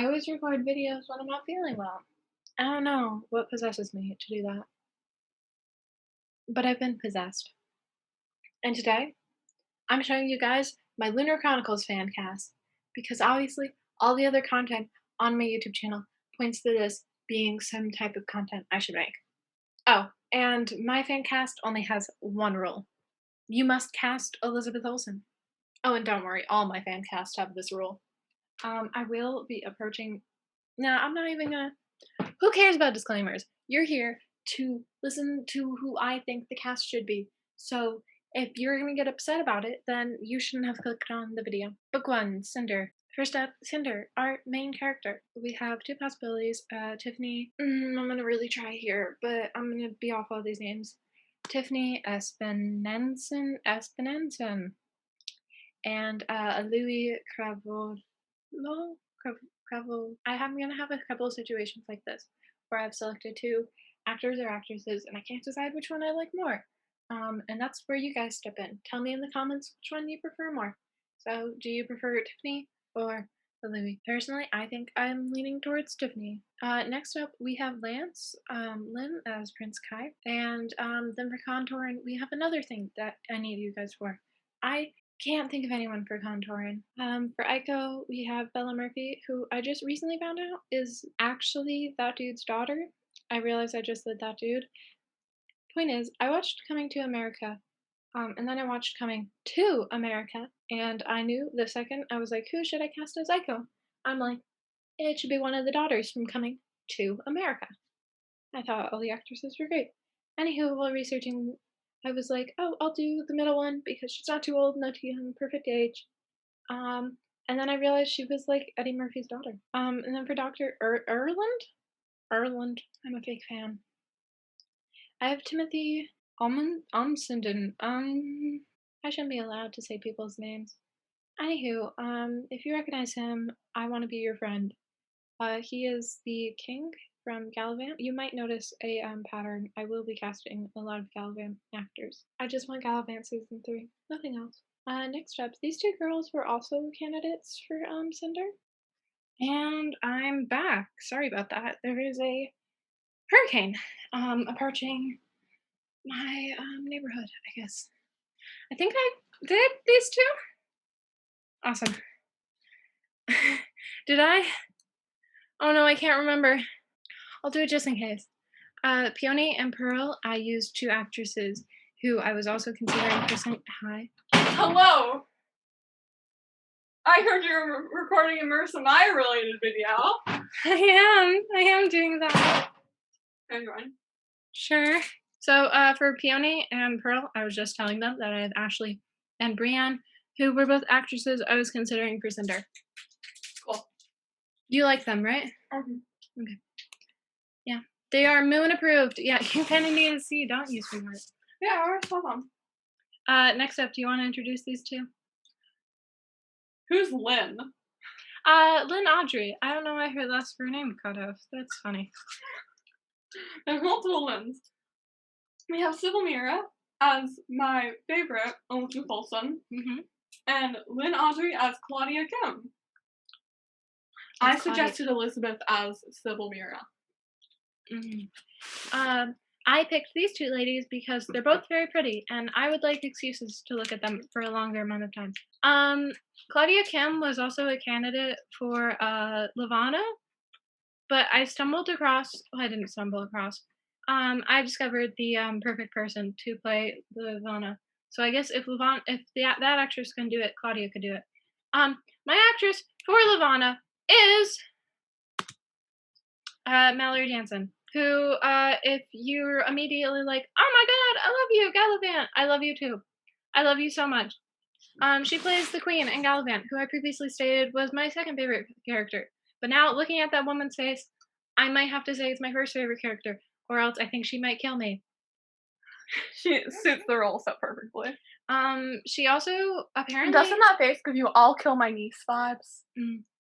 I always record videos when I'm not feeling well. I don't know what possesses me to do that, but I've been possessed. And today, I'm showing you guys my Lunar Chronicles fan cast, because obviously all the other content on my YouTube channel points to this being some type of content I should make. Oh, and my fan cast only has one rule. You must cast Elizabeth Olsen. Oh, and don't worry, all my fan casts have this rule. I will be approaching... No, I'm not even gonna... Who cares about disclaimers? You're here to listen to who I think the cast should be. So if you're gonna get upset about it, then you shouldn't have clicked on the video. Book 1, Cinder. First up, Cinder, our main character. We have two possibilities. Tiffany, I'm gonna really try here, but I'm gonna be off all these names. Tiffany Espinensen, and Louis Cravolo. I'm gonna have a couple of situations like this where I've selected two actors or actresses and I can't decide which one I like more. And that's where you guys step in. Tell me in the comments which one you prefer more. So, do you prefer Tiffany or Louis? Personally, I think I'm leaning towards Tiffany. Next up, we have Lynn as Prince Kai, and then for contouring, we have another thing that I need you guys for. I can't think of anyone for contouring. For Aiko, we have Bella Murphy, who I just recently found out is actually that dude's daughter. I realized I just said that dude. Point is, I watched Coming to America, and then I watched Coming to America, and I knew the second I was like, who should I cast as Aiko? I'm like, it should be one of the daughters from Coming to America. I thought all the actresses were great. Anywho, while researching, I was like, oh, I'll do the middle one because she's not too old, not too young, perfect age. And then I realized she was like Eddie Murphy's daughter. And then for Dr. Erland, I'm a fake fan. I have Timothy Omsenden. I shouldn't be allowed to say people's names. Anywho, if you recognize him, I want to be your friend. He is the king from Gallivant. You might notice a pattern. I will be casting a lot of Gallivant actors. I just want Gallivant season 3, nothing else. Next up, these two girls were also candidates for Cinder. And I'm back. Sorry about that. There is a hurricane approaching my neighborhood, I guess. I think I did these two. Awesome. Did I? Oh no, I can't remember. I'll do it just in case. Peony and Pearl, I used two actresses who I was also considering for Hi. Hello! I heard you were recording a Marissa Meyer related video. I am doing that. Everyone. Sure. So for Peony and Pearl, I was just telling them that I have Ashley and Brienne, who were both actresses I was considering for Cinder. Cool. You like them, right? Mm-hmm. Okay. Yeah. They are Moon approved. Yeah, you kind of need to see, don't you, sweetheart? Yeah, I already saw them. Next up, do you want to introduce these two? Who's Lynn? Lynn Audrey. I don't know why her last name cut off. That's funny. There's multiple Lynns. We have Sybil Mira as my favorite Elizabeth Olsen, and Lynn Audrey as Claudia Kim. I suggested Elizabeth as Sybil Mira. I picked these two ladies because they're both very pretty, and I would like excuses to look at them for a longer amount of time. Claudia Kim was also a candidate for Lavana, but I stumbled across... Well, I didn't stumble across. I discovered the perfect person to play Lavana. So I guess if that actress can do it, Claudia could do it. My actress for Lavana is Mallory Jansen, who, if you're immediately like, oh my god, I love you, Gallivant, I love you too. I love you so much. She plays the Queen in Gallivant, who I previously stated was my second favorite character. But now, looking at that woman's face, I might have to say it's my first favorite character, or else I think she might kill me. She suits the role so perfectly. She also apparently... Doesn't that face give you all kill my niece vibes?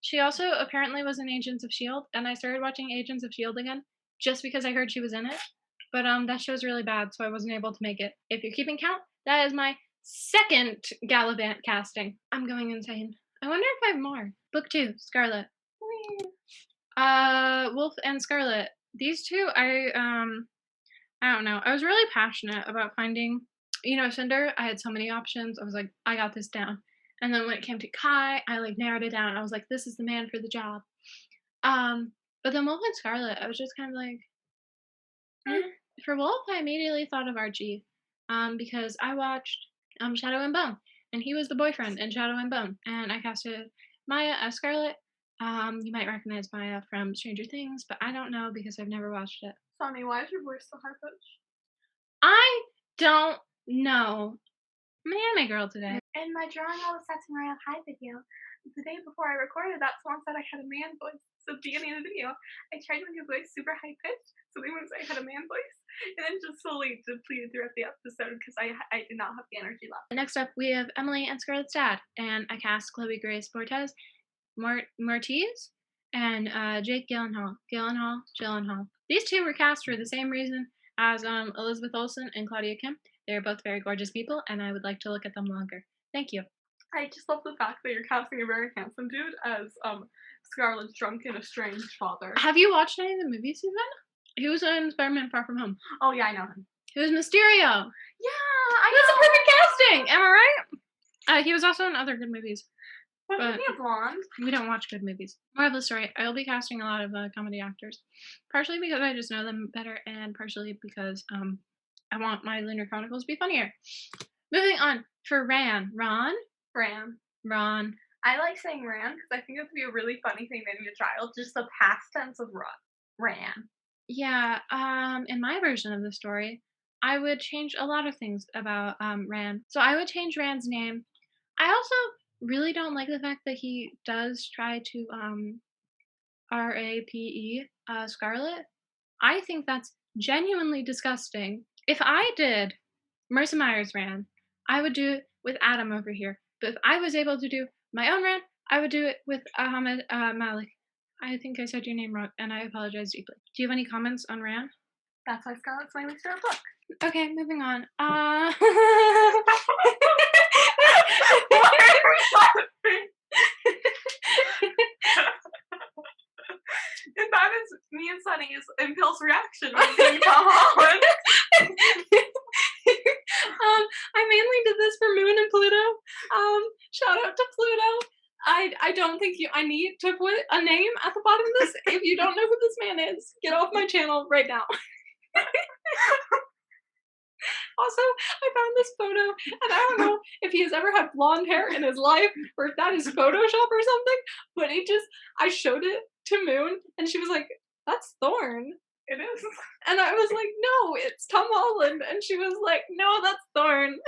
She also apparently was in Agents of S.H.I.E.L.D., and I started watching Agents of S.H.I.E.L.D. again, just because I heard she was in it. But that show's really bad, so I wasn't able to make it. If you're keeping count, that is my second Gallivant casting. I'm going insane. I wonder if I have more. Book 2, Scarlet. Wolf and Scarlet. These two, I don't know. I was really passionate about finding, Cinder. I had so many options. I was like, I got this down. And then when it came to Kai, I like narrowed it down. I was like, this is the man for the job. Um, but then Wolf and Scarlet, I was just kind of like, Mm. for Wolf, I immediately thought of Archie, because I watched Shadow and Bone, and he was the boyfriend in Shadow and Bone, and I casted Maya as Scarlet. You might recognize Maya from Stranger Things, but I don't know because I've never watched it. Sonny, why is your voice so high pitched? I don't know. I'm an anime girl today. In my drawing all the sets in Royal High video, the day before I recorded that song said I had a man voice. So at the beginning of the video, I tried to make a voice super high pitched, so they wouldn't say I had a man voice, and then just slowly depleted throughout the episode because I did not have the energy left. Next up, we have Emily and Scarlett's dad, and I cast Chloe Grace Bortez, Martiz, and Jake Gyllenhaal. Gyllenhaal. These two were cast for the same reason as Elizabeth Olsen and Claudia Kim. They're both very gorgeous people, and I would like to look at them longer. Thank you. I just love the fact that you're casting a very handsome dude as Scarlett's drunken estranged father. Have you watched any of the movies he's in? He was in Spider-Man Far From Home. Oh yeah, I know him. He was Mysterio. Yeah, I That's know. a perfect casting. Am I right? He was also in other good movies. Wasn't he a blonde? We don't watch good movies. More of the story. I will be casting a lot of comedy actors, partially because I just know them better, and partially because I want my Lunar Chronicles to be funnier. Moving on for Ron. I like saying Ran because I think it would be a really funny thing naming a child, just the past tense of Ran. Yeah. In my version of the story, I would change a lot of things about Ran. So I would change Ran's name. I also really don't like the fact that he does try to RAPE Scarlet. I think that's genuinely disgusting. If I did Marissa Myers Ran, I would do it with Adam over here. But if I was able to do my own Ran, I would do it with Ahmed Malik. I think I said your name wrong, and I apologize deeply. Do you have any comments on Ran? That's why Scarlett's my least favorite book. Okay, moving on. And that is me and Sunny's impulse reaction when seeing Tom Holland. I mainly did this for Moon and Pluto. Shout out to Pluto. I don't think I need to put a name at the bottom of this. If you don't know who this man is, get off my channel right now. Also, I found this photo, and I don't know if he has ever had blonde hair in his life, or if that is Photoshop or something, but I showed it to Moon, and she was like, that's Thorn. It is. And I was like, no, it's Tom Holland. And she was like, no, that's Thorn.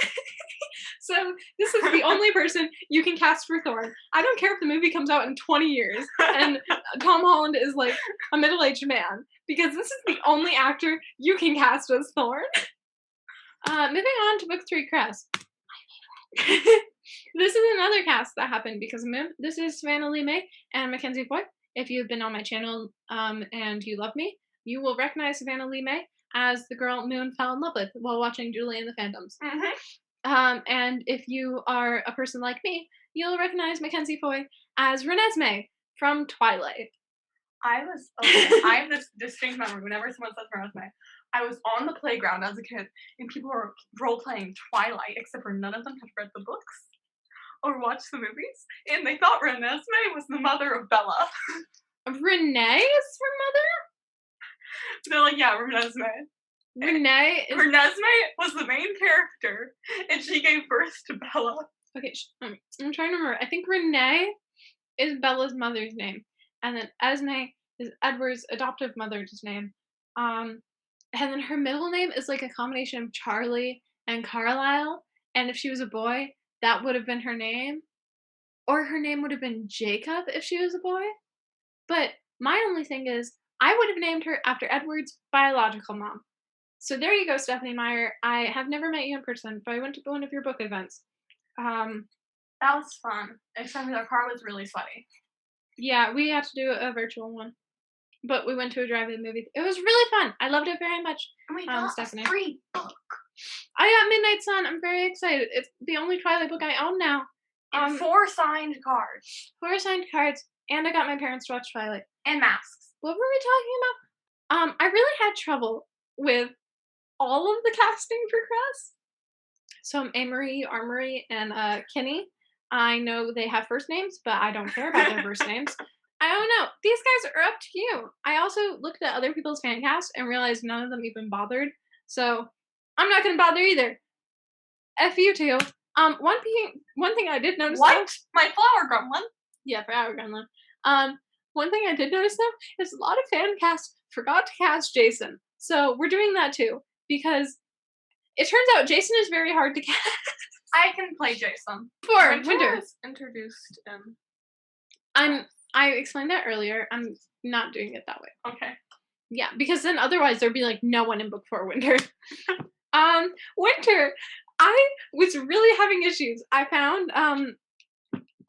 So this is the only person you can cast for Thorn. I don't care if the movie comes out in 20 years and Tom Holland is like a middle-aged man, because this is the only actor you can cast as Thorn. Moving on to book 3, Crest. My favorite. This is another cast that happened because of Moon. This is Savannah Lee May and Mackenzie Foy. If you've been on my channel and you love me, you will recognize Savannah Lee May as the girl Moon fell in love with while watching Julie and the Phantoms. Mm-hmm. And if you are a person like me, you'll recognize Mackenzie Foy as Renesmee from Twilight. I have this distinct memory whenever someone says Renesmee. I was on the playground as a kid, and people were role-playing Twilight, except for none of them had read the books or watched the movies, and they thought Renesmee was the mother of Bella. Renee is her mother? They're like, yeah, Renesmee. Renesmee was the main character, and she gave birth to Bella. Okay, I'm trying to remember. I think Renee is Bella's mother's name, and then Esme is Edward's adoptive mother's name. And then her middle name is like a combination of Charlie and Carlisle, and if she was a boy, that would have been her name. Or her name would have been Jacob if she was a boy. But my only thing is, I would have named her after Edward's biological mom. So there you go, Stephanie Meyer. I have never met you in person, but I went to one of your book events. That was fun, except for the car was really sweaty. Yeah, we had to do a virtual one. But we went to a drive-in movie. It was really fun. I loved it very much. And we got Stephanie. a free book. I got Midnight Sun. I'm very excited. It's the only Twilight book I own now. And 4 signed cards. 4 signed cards. And I got my parents to watch Twilight. And masks. What were we talking about? I really had trouble with all of the casting for Crest. So Amory, Armory, and Kenny. I know they have first names, but I don't care about their first names. I don't know. These guys are up to you. I also looked at other people's fan casts and realized none of them even bothered. So I'm not gonna bother either. F you two. One thing I did notice. What? Though, my flower gremlin? Yeah, flower gremlin. One thing I did notice though is a lot of fan casts forgot to cast Jason. So we're doing that too because it turns out Jason is very hard to cast. I can play Jason. For Winter is introduced in. I explained that earlier. I'm not doing it that way. Okay. Yeah, because then otherwise there'd be like no one in book 4 Winter. Winter. I was really having issues. I found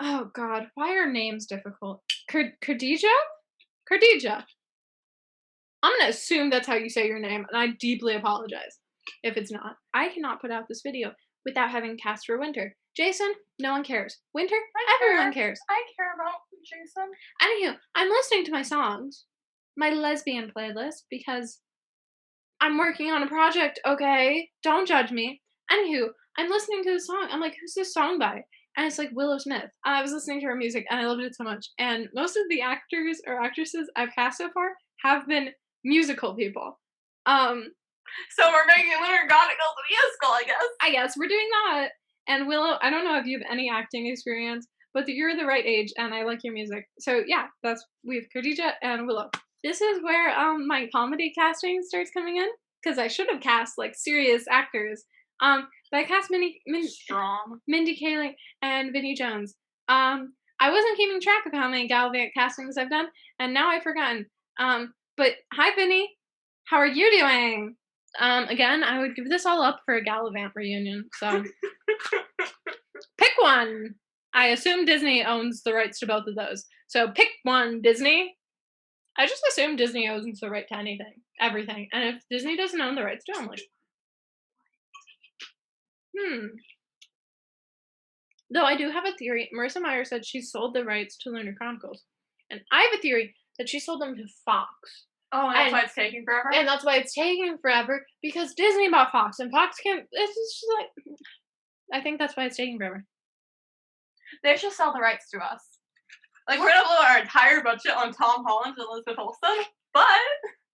oh god, why are names difficult? Khadija? Khadija. I'm gonna assume that's how you say your name, and I deeply apologize if it's not. I cannot put out this video without having cast for Winter. Jason, no one cares. Winter, everyone cares. I care about Jason. Anywho, I'm listening to my songs, my lesbian playlist, because I'm working on a project, okay? Don't judge me. Anywho, I'm listening to the song. I'm like, who's this song by? And it's like Willow Smith. I was listening to her music and I loved it so much. And most of the actors or actresses I've cast so far have been musical people. So we're making Lunar Chronicles a musical, I guess. I guess we're doing that. And Willow, I don't know if you have any acting experience, but you're the right age and I like your music. So yeah, we have Khadija and Willow. This is where my comedy casting starts coming in because I should have cast like serious actors. But I cast Mindy Kaling and Vinnie Jones. I wasn't keeping track of how many Gallivant castings I've done, and now I've forgotten. But hi, Vinnie. How are you doing? Again, I would give this all up for a Gallivant reunion. So pick one. I assume Disney owns the rights to both of those. So pick one, Disney. I just assume Disney owns the right to everything. And if Disney doesn't own the rights to it, I'm like, Though I do have a theory. Marissa Meyer said she sold the rights to Lunar Chronicles. And I have a theory that she sold them to Fox. Oh, and that's why it's taking forever? And that's why it's taking forever, because Disney bought Fox, and Fox can't, it's just like, I think that's why it's taking forever. They should sell the rights to us. Like, we're gonna blow our entire budget on Tom Holland and Elizabeth Olsen, but